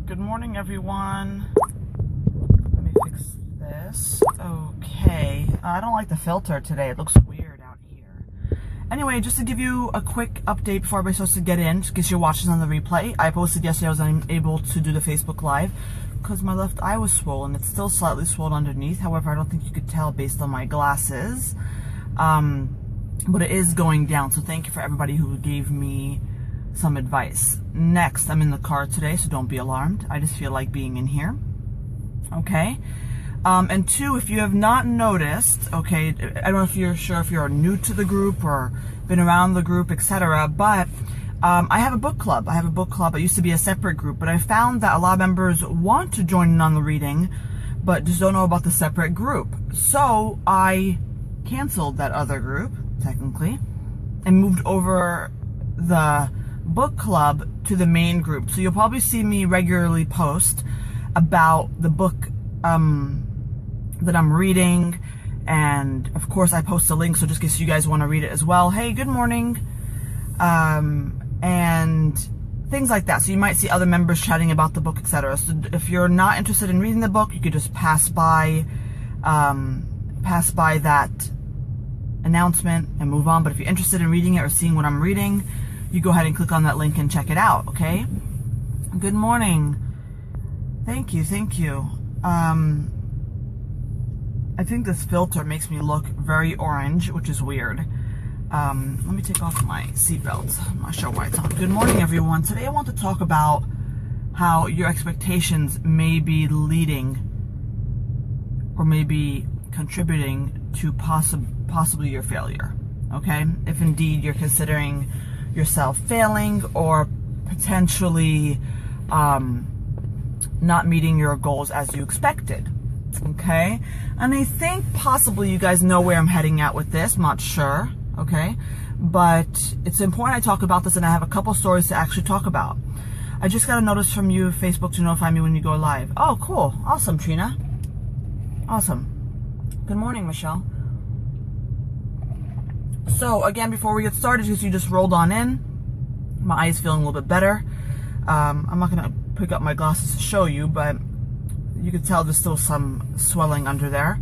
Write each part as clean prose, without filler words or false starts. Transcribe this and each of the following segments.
Good morning, everyone. Let me fix this. Okay. I don't like the filter today. It looks weird out here. Anyway, just to give you a quick update before everybody's supposed to get in, just in case you're watching on the replay. I posted yesterday I was unable to do the Facebook Live because my left eye was swollen. It's still slightly swollen underneath. However, I don't think you could tell based on my glasses. But it is going down. So thank you for everybody who gave me some advice. Next, I'm in the car today, so don't be alarmed. I just feel like being in here. Okay. And two, if you have not noticed, okay, I don't know if you're sure if you're new to the group or been around the group, etc. But I have a book club. I have a book club. It used to be a separate group, but I found that a lot of members want to join in on the reading, but just don't know about the separate group. So I canceled that other group, technically, and moved over the book club to the main group. So you'll probably see me regularly post about the book that I'm reading, and of course I post a link, so just in case you guys want to read it as well. Hey, good morning, and things like that. So you might see other members chatting about the book, etc. So if you're not interested in reading the book, you could just pass by that announcement and move on. But if you're interested in reading it or seeing what I'm reading, you go ahead and click on that link and check it out. Okay. Good morning. Thank you. I think this filter makes me look very orange, which is weird. Let me take off my seatbelt. I'm not sure why it's on. Good morning, everyone. Today I want to talk about how your expectations may be leading or maybe contributing to possibly your failure. Okay? If indeed you're considering yourself failing or potentially not meeting your goals as you expected. Okay? And I think possibly you guys know where I'm heading at with this. I'm not sure. Okay? But it's important I talk about this, and I have a couple stories to actually talk about. I just got a notice from you, Facebook, to notify me when you go live. Oh, cool. Awesome, Trina. Awesome. Good morning, Michelle. So again, before we get started, because you just rolled on in, my eye is feeling a little bit better. I'm not going to pick up my glasses to show you, but you can tell there's still some swelling under there.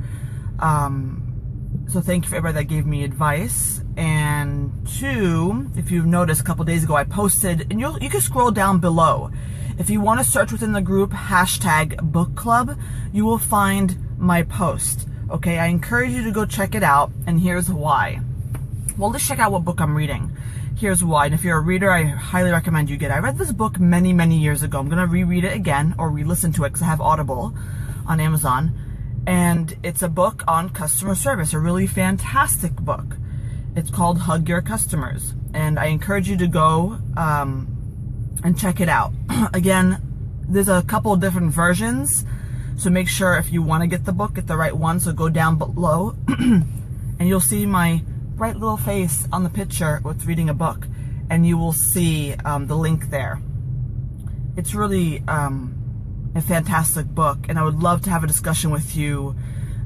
So thank you for everybody that gave me advice. And two, if you've noticed, a couple days ago I posted, and you can scroll down below. If you want to search within the group #bookclub, you will find my post. Okay, I encourage you to go check it out, and here's why. Well, let's check out what book I'm reading. Here's why. And if you're a reader, I highly recommend you get it. I read this book many, many years ago. I'm going to reread it again or re-listen to it because I have Audible on Amazon. And it's a book on customer service, a really fantastic book. It's called Hug Your Customers. And I encourage you to go and check it out. Again, there's a couple of different versions. So make sure if you want to get the book, get the right one. So go down below and you'll see my bright little face on the picture with reading a book, and you will see the link there. It's really a fantastic book, and I would love to have a discussion with you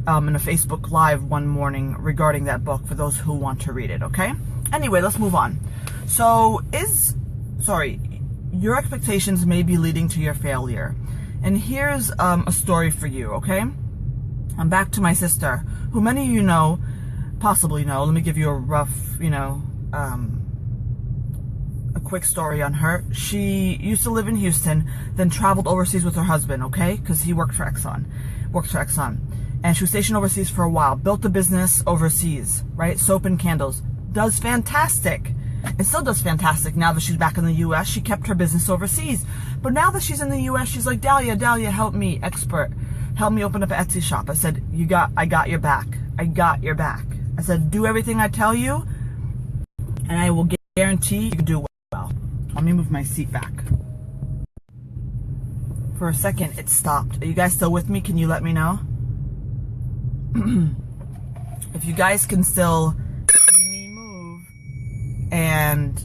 in a Facebook Live one morning regarding that book for those who want to read it. Okay? Anyway, let's move on. So your expectations may be leading to your failure, and here's a story for you. Okay? I'm back to my sister, who many of you know, possibly know. Let me give you a rough, a quick story on her. She used to live in Houston, then traveled overseas with her husband, okay? Because he worked for Exxon. And she was stationed overseas for a while. Built a business overseas, right? Soap and candles. Does fantastic. It still does fantastic now that she's back in the U.S. She kept her business overseas. But now that she's in the U.S., she's like, Dahlia, help me, expert. Help me open up an Etsy shop. I said, I got your back. I got your back. I said, do everything I tell you, and I will guarantee you can do well. Let me move my seat back. For a second, it stopped. Are you guys still with me? Can you let me know? If you guys can still see me move and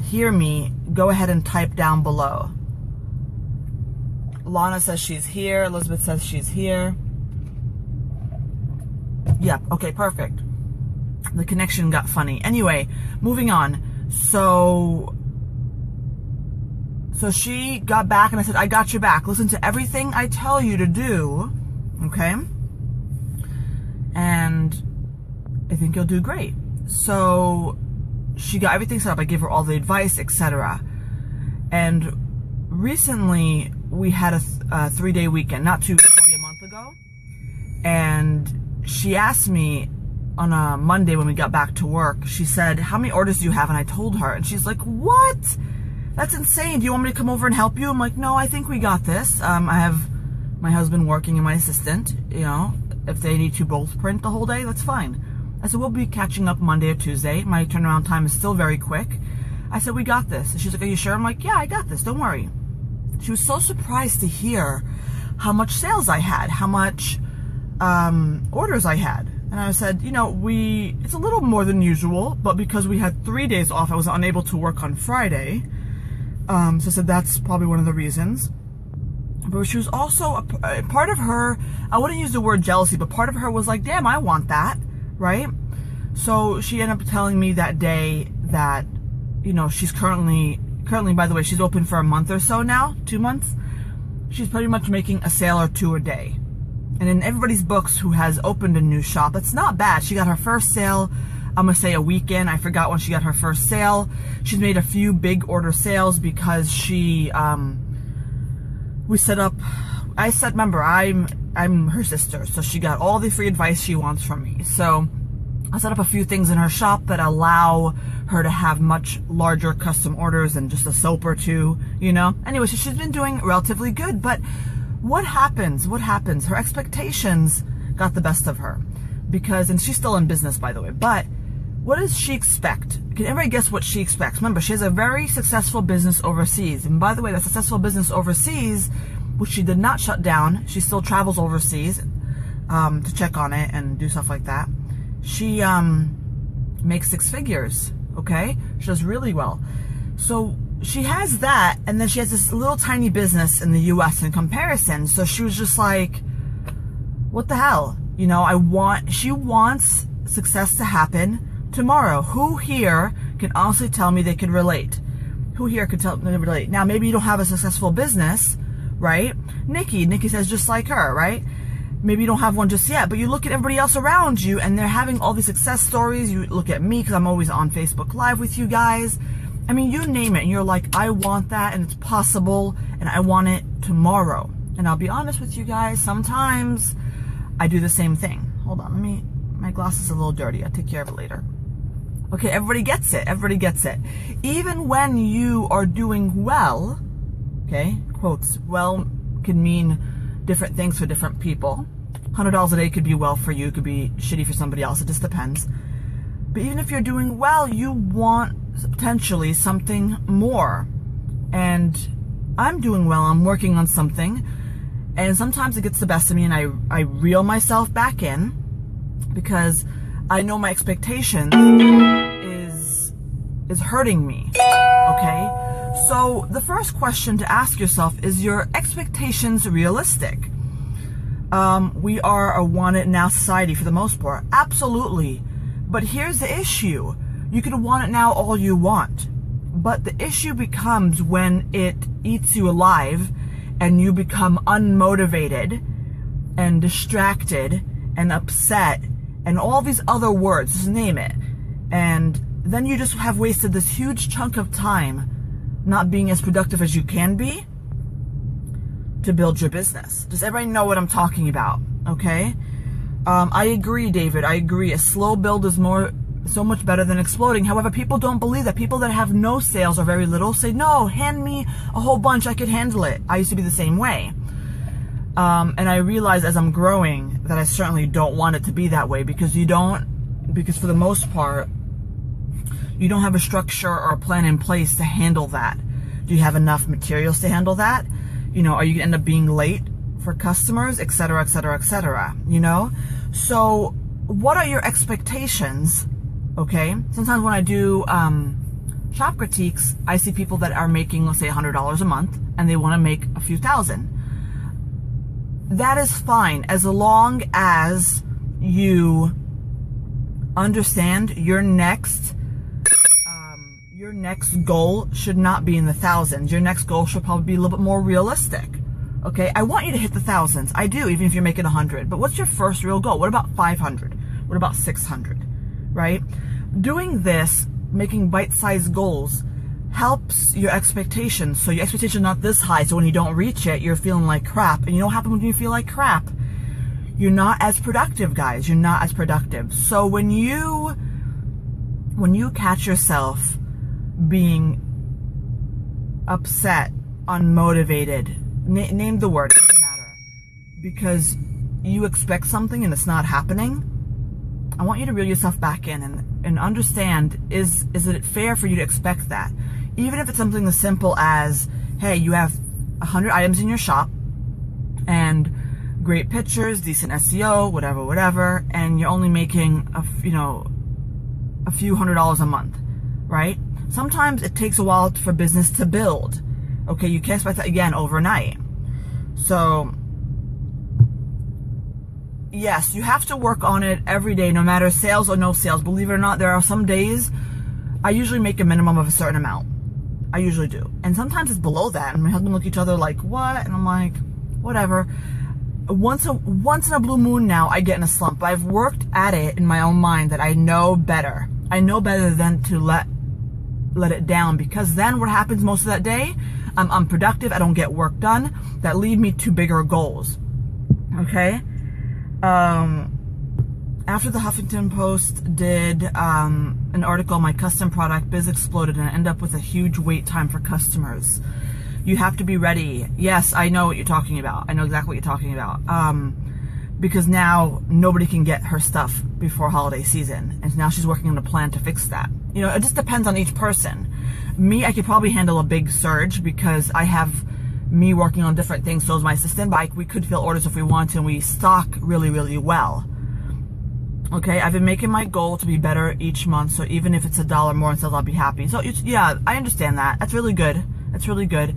hear me, go ahead and type down below. Lana says she's here. Elizabeth says she's here. Yep, okay, perfect. The connection got funny. Anyway, moving on. So So she got back and I said, I got your back. Listen to everything I tell you to do, okay? And I think you'll do great. So she got everything set up. I gave her all the advice, etc. And recently we had a 3-day weekend, maybe a month ago. And she asked me on a Monday when we got back to work, she said, how many orders do you have? And I told her, and she's like, what? That's insane. Do you want me to come over and help you? I'm like, no, I think we got this. I have my husband working and my assistant, you know, if they need to both print the whole day, that's fine. I said, we'll be catching up Monday or Tuesday. My turnaround time is still very quick. I said, we got this. And she's like, are you sure? I'm like, yeah, I got this. Don't worry. She was so surprised to hear how much sales I had, how much orders I had. And I said, you know, it's a little more than usual, but because we had 3 days off, I was unable to work on Friday. So I said, that's probably one of the reasons. But she was also, a part of her, I wouldn't use the word jealousy, but part of her was like, damn, I want that, right? So she ended up telling me that day that, you know, she's currently, by the way, she's open for a month or so now, 2 months. She's pretty much making a sale or two a day. And in everybody's books who has opened a new shop, it's not bad. She got her first sale, I'm gonna say a weekend. I forgot when she got her first sale. She's made a few big order sales because she, we set up, remember, I'm her sister, so she got all the free advice she wants from me. So I set up a few things in her shop that allow her to have much larger custom orders than just a soap or two, you know? Anyway, so she's been doing relatively good, but what happens? Her expectations got the best of her because, and she's still in business, by the way, but what does she expect? Can everybody guess what she expects? Remember, she has a very successful business overseas. And by the way, that successful business overseas, which she did not shut down, she still travels overseas to check on it and do stuff like that. She makes 6 figures, okay? She does really well. So she has that, and then she has this little tiny business in the US in comparison. So she was just like, what the hell? You know, she wants success to happen tomorrow. Who here can honestly tell me they can relate? Who here could tell me they relate? Now, maybe you don't have a successful business, right? Nikki says just like her, right? Maybe you don't have one just yet, but you look at everybody else around you and they're having all these success stories. You look at me because I'm always on Facebook Live with you guys. I mean, you name it and you're like, I want that and it's possible and I want it tomorrow. And I'll be honest with you guys, sometimes I do the same thing. Hold on, my glass is a little dirty. I'll take care of it later. Okay, everybody gets it. Everybody gets it. Even when you are doing well, okay, quotes, well can mean different things for different people. $100 a day could be well for you, could be shitty for somebody else. It just depends. But even if you're doing well, you want potentially something more. And I'm doing well. I'm working on something. And sometimes it gets the best of me and I reel myself back in because I know my expectations is hurting me, okay? So the first question to ask yourself is your expectations realistic? We are a want it now society for the most part. Absolutely. But here's the issue. You can want it now all you want. But the issue becomes when it eats you alive and you become unmotivated and distracted and upset and all these other words, just name it. And then you just have wasted this huge chunk of time not being as productive as you can be to build your business. Does everybody know what I'm talking about? Okay? I agree, David. I agree. A slow build is so much better than exploding. However, people don't believe that. People that have no sales or very little say, no, hand me a whole bunch. I could handle it. I used to be the same way. And I realize as I'm growing that I certainly don't want it to be that way because for the most part, you don't have a structure or a plan in place to handle that. Do you have enough materials to handle that? You know, are you going to end up being late for customers, et cetera, et cetera, et cetera, you know? So what are your expectations, okay? Sometimes when I do shop critiques, I see people that are making, let's say, $100 a month, and they want to make a few thousand. That is fine as long as you understand your next Your next goal should not be in the thousands. Your next goal should probably be a little bit more realistic. Okay, I want you to hit the thousands. I do, even if you're making 100. But what's your first real goal? What about 500? What about 600? Right? Doing this, making bite-sized goals, helps your expectations. So your expectations are not this high, so when you don't reach it, you're feeling like crap. And you know what happens when you feel like crap? You're not as productive, guys. You're not as productive. So when you catch yourself being upset, unmotivated, name the word, it doesn't matter, because you expect something and it's not happening, I want you to reel yourself back in and understand, is it fair for you to expect that? Even if it's something as simple as, hey, you have 100 items in your shop and great pictures, decent SEO, whatever, and you're only making a few $100s a month, right? Sometimes it takes a while for business to build. Okay, you can't expect that again overnight. So yes, you have to work on it every day, no matter sales or no sales. Believe it or not, there are some days I usually make a minimum of a certain amount. I usually do. And sometimes it's below that. And my husband look at each other like, what? And I'm like, whatever. Once in a blue moon now, I get in a slump. But I've worked at it in my own mind that I know better. I know better than to let it down, because then what happens most of that day, I'm unproductive. I don't get work done that lead me to bigger goals. Okay? After the Huffington Post did an article on my custom product, biz exploded, and I end up with a huge wait time for customers. You have to be ready. Yes, I know what you're talking about. I know exactly what you're talking about. Because now nobody can get her stuff before holiday season, and now she's working on a plan to fix that. You know, it just depends on each person. Me, I could probably handle a big surge because I have me working on different things. So is my assistant, but we could fill orders if we want to, and we stock really, really well. Okay, I've been making my goal to be better each month, so even if it's $1 more in sales, I'll be happy. So yeah, I understand that. That's really good. That's really good.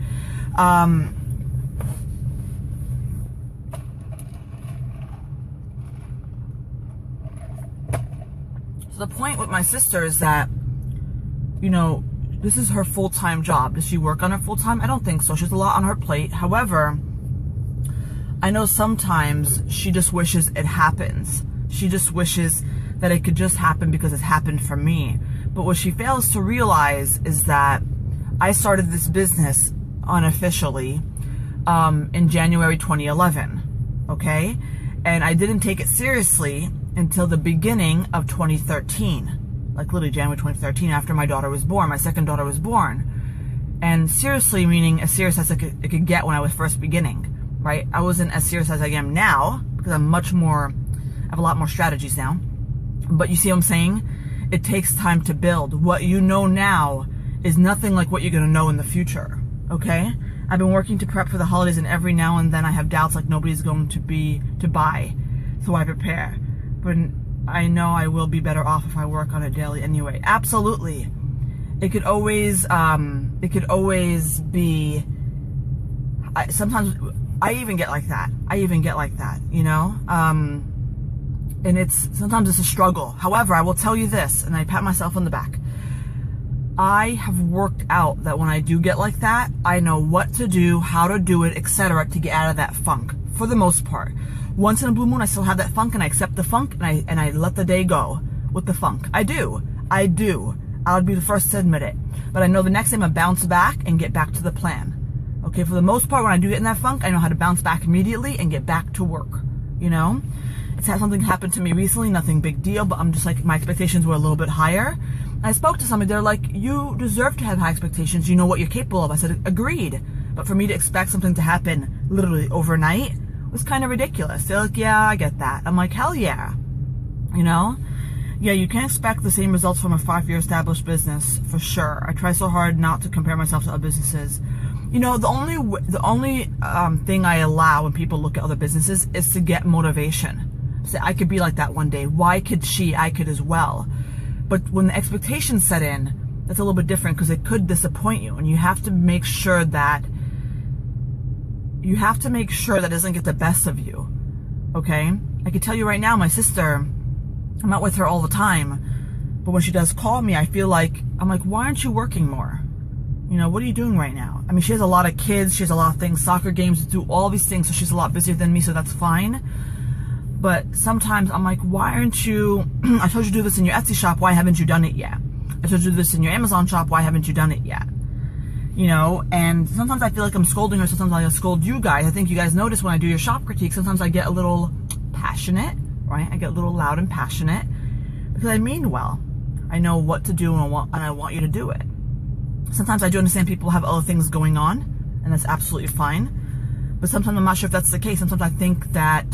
So the point with my sister is that, you know, this is her full-time job. Does she work on her full-time? I don't think so. She has a lot on her plate. However, I know sometimes she just wishes it happens. She just wishes that it could just happen because it's happened for me. But what she fails to realize is that I started this business unofficially in January 2011, okay? And I didn't take it seriously until the beginning of 2013. Like literally January 2013, after my daughter was born, my second daughter was born. And seriously meaning as serious as it could get when I was first beginning, right? I wasn't as serious as I am now because I'm much more, I have a lot more strategies now. But you see what I'm saying? It takes time to build. What you know now is nothing like what you're going to know in the future, okay? I've been working to prep for the holidays, and every now and then I have doubts like nobody's going to buy, so I prepare. But I know I will be better off if I work on it daily anyway. Absolutely. It could always be, sometimes I even get like that. You know? And sometimes it's a struggle. However, I will tell you this, and I pat myself on the back. I have worked out that when I do get like that, I know what to do, how to do it, etc. to get out of that funk, for the most part. Once in a blue moon, I still have that funk, and I accept the funk, and I let the day go with the funk. I do. I would be the first to admit it. But I know the next day I'm going to bounce back and get back to the plan. Okay, for the most part, when I do get in that funk, I know how to bounce back immediately and get back to work, you know? It's had something happen to me recently, nothing big deal, but I'm just like, my expectations were a little bit higher. And I spoke to somebody, they're like, you deserve to have high expectations, you know what you're capable of. I said, agreed. But for me to expect something to happen literally overnight was kind of ridiculous. They're like, yeah, I get that. I'm like, hell yeah. You know? Yeah, you can't expect the same results from a 5-year established business, for sure. I try so hard not to compare myself to other businesses. You know, the only thing I allow when people look at other businesses is to get motivation. Say, I could be like that one day. Why could she? I could as well. But when the expectations set in, that's a little bit different because it could disappoint you, and you have to make sure that it doesn't get the best of you. Okay? I can tell you right now, my sister, I'm out with her all the time. But when she does call me, I feel like, I'm like, why aren't you working more? You know, what are you doing right now? I mean, she has a lot of kids, she has a lot of things, soccer games, do all these things, so she's a lot busier than me, so that's fine. But sometimes I'm like, why aren't you, I told you to do this in your Etsy shop, why haven't you done it yet? I told you to do this in your Amazon shop, why haven't you done it yet? You know, and sometimes I feel like I'm scolding her, sometimes I scold you guys. I think you guys notice when I do your shop critique, sometimes I get a little passionate, right? I get a little loud and passionate because I mean well. I know what to do and I want you to do it. Sometimes I do understand people have other things going on, and that's absolutely fine. But sometimes I'm not sure if that's the case. Sometimes I think that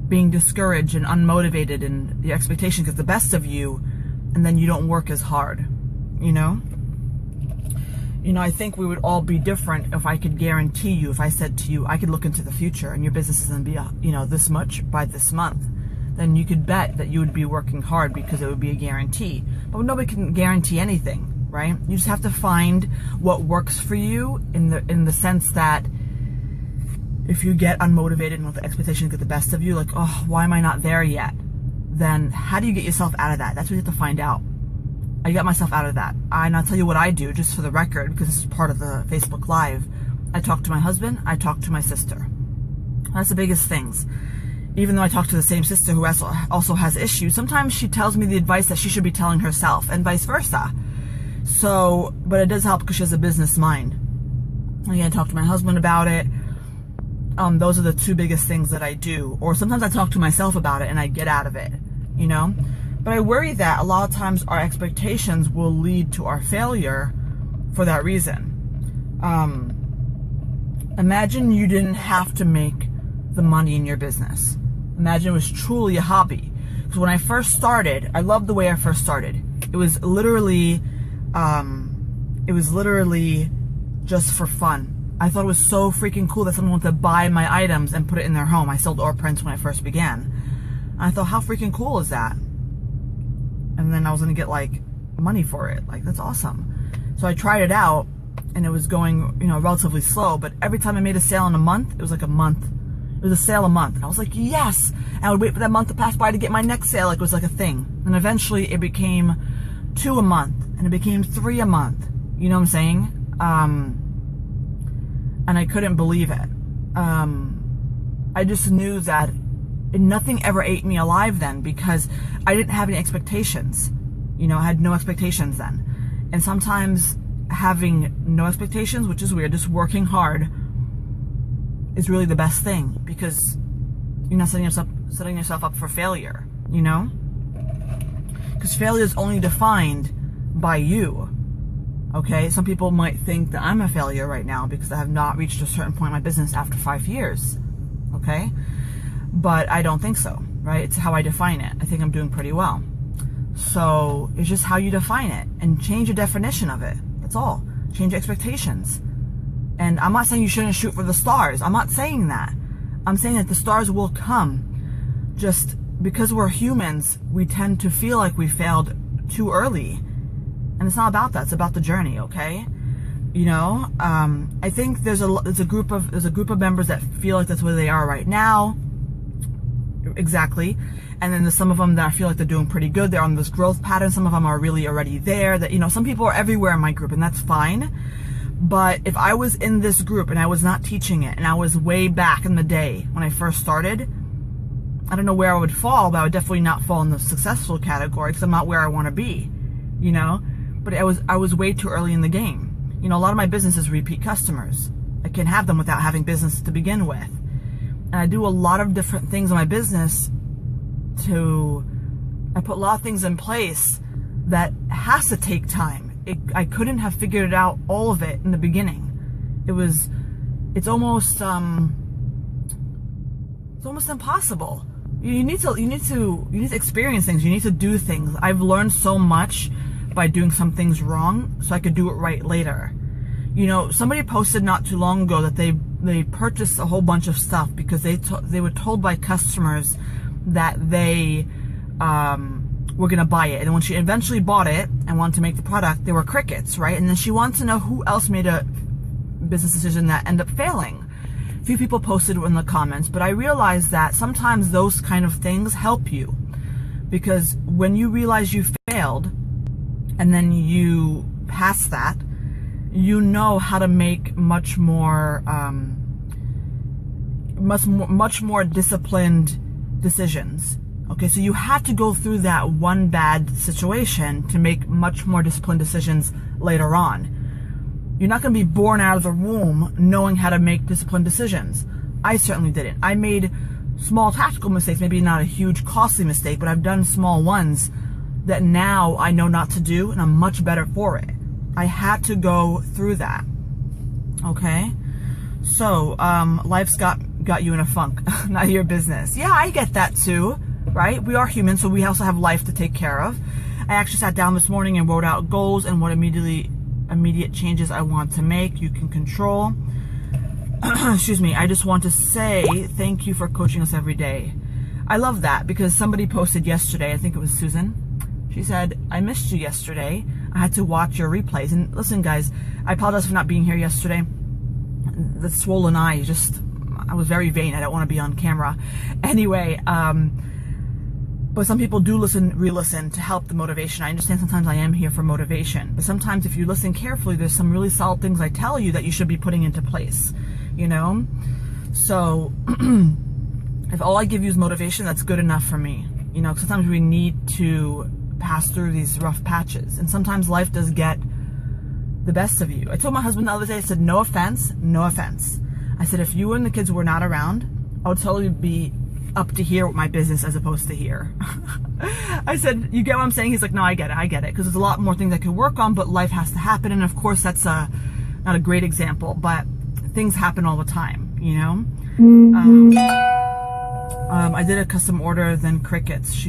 being discouraged and unmotivated and the expectation gets the best of you, and then you don't work as hard, you know? You know, I think we would all be different if I could guarantee you, if I said to you, I could look into the future and your business is going to be, you know, this much by this month. Then you could bet that you would be working hard because it would be a guarantee. But nobody can guarantee anything. Right? You just have to find what works for you in the sense that if you get unmotivated and let the expectations get the best of you, like, oh, why am I not there yet? Then how do you get yourself out of that? That's what you have to find out. I get myself out of that. And I'll tell you what I do, just for the record, because this is part of the Facebook Live. I talk to my husband, I talk to my sister. That's the biggest things. Even though I talk to the same sister who also has issues, sometimes she tells me the advice that she should be telling herself, and vice versa. So, but it does help because she has a business mind. Again, I talk to my husband about it. Those are the two biggest things that I do. Or sometimes I talk to myself about it and I get out of it, you know? But I worry that a lot of times our expectations will lead to our failure for that reason. Imagine you didn't have to make the money in your business. Imagine it was truly a hobby. Because when I first started, I loved the way I first started. It was literally just for fun. I thought it was so freaking cool that someone wanted to buy my items and put it in their home. I sold art prints when I first began. And I thought, how freaking cool is that? And then I was gonna get like money for it. Like, that's awesome. So I tried it out and it was going, you know, relatively slow, but every time I made a sale in a month, it was like a month. It was a sale a month. And I was like, yes! And I would wait for that month to pass by to get my next sale. Like, it was like a thing. And eventually it became 2 a month. And it became 3 a month. You know what I'm saying? And I couldn't believe it. I just knew that nothing ever ate me alive then because I didn't have any expectations. You know, I had no expectations then. And sometimes having no expectations, which is weird, just working hard is really the best thing because you're not setting yourself up for failure, you know? Because failure is only defined by you, okay? Some people might think that I'm a failure right now because I have not reached a certain point in my business after 5 years, okay? But I don't think so, right? It's how I define it. I think I'm doing pretty well. So it's just how you define it and change your definition of it. That's all. Change your expectations. And I'm not saying you shouldn't shoot for the stars. I'm not saying that. I'm saying that the stars will come. Just because we're humans, we tend to feel like we failed too early. And it's not about that. It's about the journey, okay? You know, I think there's a group of members that feel like that's where they are right now. Exactly. And then there's some of them that I feel like they're doing pretty good. They're on this growth pattern. Some of them are really already there. That, you know, some people are everywhere in my group, and that's fine. But if I was in this group and I was not teaching it, and I was way back in the day when I first started, I don't know where I would fall, but I would definitely not fall in the successful category because I'm not where I want to be, you know? But I was way too early in the game. You know, a lot of my business is repeat customers. I can't have them without having business to begin with. And I do a lot of different things in my business I put a lot of things in place that has to take time. I couldn't have figured it out, all of it, in the beginning. It's almost impossible. You need to experience things. You need to do things. I've learned so much by doing some things wrong so I could do it right later. You know, somebody posted not too long ago that they purchased a whole bunch of stuff because they were told by customers that they were gonna buy it, and when she eventually bought it and wanted to make the product, there were crickets, right? And then she wants to know who else made a business decision that ended up failing. A few people posted in the comments, but I realized that sometimes those kind of things help you, because when you realize you failed, and then you pass that, you know how to make much more disciplined decisions. Okay, so you had to go through that one bad situation to make much more disciplined decisions later on. You're not going to be born out of the womb knowing how to make disciplined decisions. I certainly didn't. I made small tactical mistakes, maybe not a huge costly mistake, but I've done small ones that now I know not to do, and I'm much better for it. I had to go through that. Okay? So, life's got you in a funk. Not your business. Yeah, I get that too, right? We are human, so we also have life to take care of. I actually sat down this morning and wrote out goals and what immediate changes I want to make. You can control. Excuse me. I just want to say thank you for coaching us every day. I love that because somebody posted yesterday, I think it was Susan. She said, I missed you yesterday. I had to watch your replays. And listen, guys, I apologize for not being here yesterday. The swollen eye, I was very vain. I don't want to be on camera. Anyway, but some people do re-listen to help the motivation. I understand sometimes I am here for motivation, but sometimes if you listen carefully, there's some really solid things I tell you that you should be putting into place, you know? So if all I give you is motivation, that's good enough for me. You know, sometimes we need to pass through these rough patches, and sometimes life does get the best of you. I told my husband the other day, I said, no offense, no offense. I said, if you and the kids were not around, I would totally be up to here with my business as opposed to here. I said, you get what I'm saying? He's like, no, I get it. Because there's a lot more things I could work on, but life has to happen. And of course, that's not a great example, but things happen all the time, you know? I did a custom order, then crickets.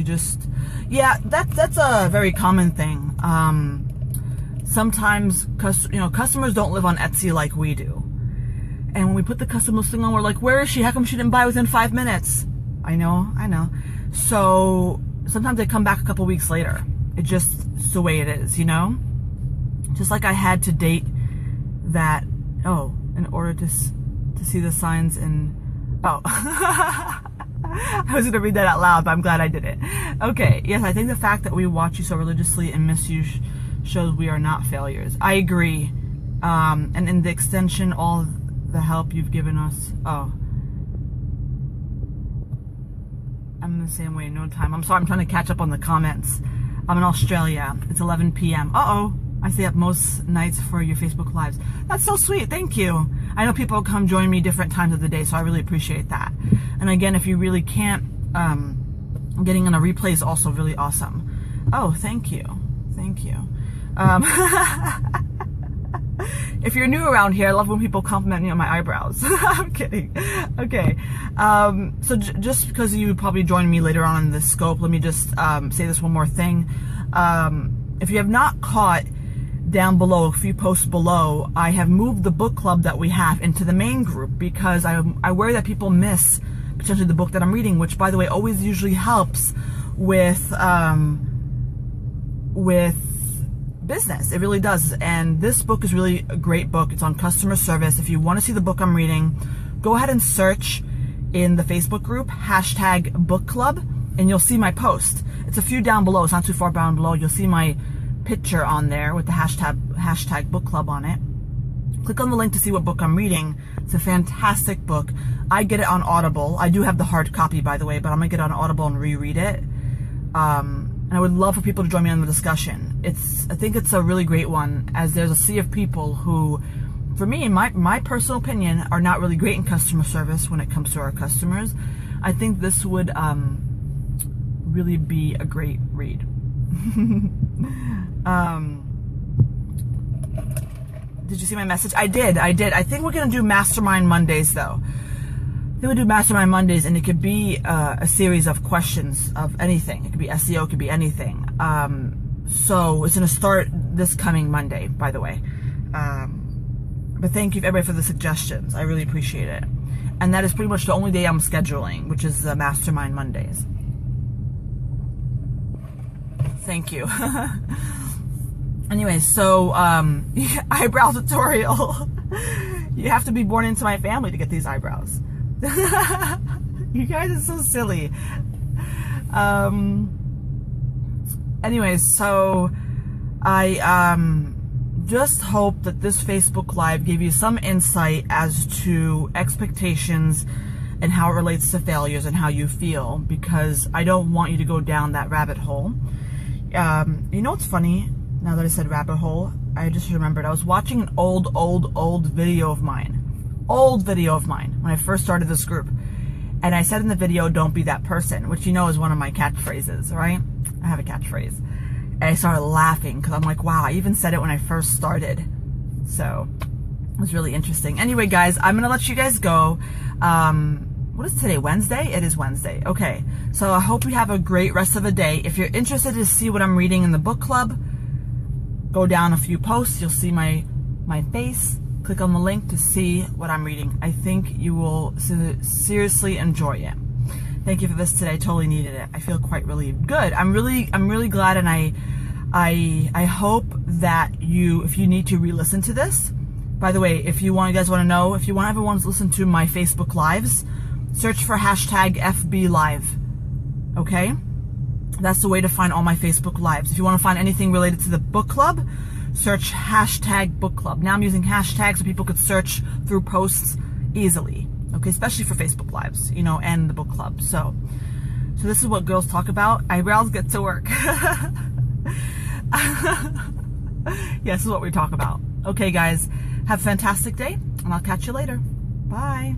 Yeah, that's a very common thing. Sometimes, customers don't live on Etsy like we do. And when we put the custom listing on, we're like, where is she? How come she didn't buy within 5 minutes? I know. So sometimes they come back a couple weeks later. It's the way it is, you know? Just like I had to date that, in order to see the signs in, I was going to read that out loud, but I'm glad I did it. Okay, yes, I think the fact that we watch you so religiously and miss you shows we are not failures. I agree. And in the extension, all the help you've given us. I'm the same way, no time. I'm sorry, I'm trying to catch up on the comments. I'm in Australia. It's 11 p.m. I stay up most nights for your Facebook Lives. That's so sweet. Thank you. I know people come join me different times of the day, so I really appreciate that. And again, if you really can't, getting on a replay is also really awesome. Thank you. If you're new around here, I love when people compliment me on my eyebrows. I'm kidding. Okay. So just because you probably join me later on in this scope, let me just say this one more thing. If you have not caught down below, a few posts below, I have moved the book club that we have into the main group because I'm aware that people miss potentially the book that I'm reading, which, by the way, always usually helps with business. It really does. And this book is really a great book. It's on customer service. If you want to see the book I'm reading, go ahead and search in the Facebook group, #book club, and you'll see my post. It's a few down below. It's not too far down below. You'll see my picture on there with the hashtag book club on it. Click on the link to see what book I'm reading. It's a fantastic book. I get it on Audible. I do have the hard copy, by the way, but I'm gonna get it on Audible and reread it. And I would love for people to join me on the discussion. I think it's a really great one, as there's a sea of people who, for me, in my personal opinion, are not really great in customer service when it comes to our customers. I think this would really be a great read. Did you see my message? I did. I think we're going to do Mastermind Mondays, though. I think we'll do Mastermind Mondays, and it could be a series of questions of anything. It could be SEO, it could be anything. So it's going to start this coming Monday, by the way. But thank you, everybody, for the suggestions. I really appreciate it. And that is pretty much the only day I'm scheduling, which is the Mastermind Mondays. Thank you. Anyway, so eyebrow tutorial. You have to be born into my family to get these eyebrows. You guys are so silly. Anyway, so I just hope that this Facebook Live gave you some insight as to expectations and how it relates to failures and how you feel, because I don't want you to go down that rabbit hole. You know what's funny? Now that I said rabbit hole, I just remembered I was watching an old video of mine. Old video of mine when I first started this group. And I said in the video, don't be that person, which you know is one of my catchphrases, right? I have a catchphrase. And I started laughing because I'm like, wow, I even said it when I first started. So it was really interesting. Anyway, guys, I'm going to let you guys go. What is today? Wednesday? It is Wednesday. Okay. So I hope you have a great rest of the day. If you're interested to see what I'm reading in the book club, go down a few posts. You'll see my face. Click on the link to see what I'm reading. I think you will seriously enjoy it. Thank you for this today. I totally needed it. I feel quite relieved. Good. I'm really glad, and I hope that if you need to re-listen to this. By the way, if you guys want to know, if you want everyone to listen to my Facebook Lives, search for hashtag FB Live. Okay? That's the way to find all my Facebook Lives. If you want to find anything related to the book club, search hashtag book club. Now I'm using hashtags so people could search through posts easily. Okay, especially for Facebook Lives, you know, and the book club. So this is what girls talk about. I rarely get to work. This is what we talk about. Okay, guys, have a fantastic day, and I'll catch you later. Bye.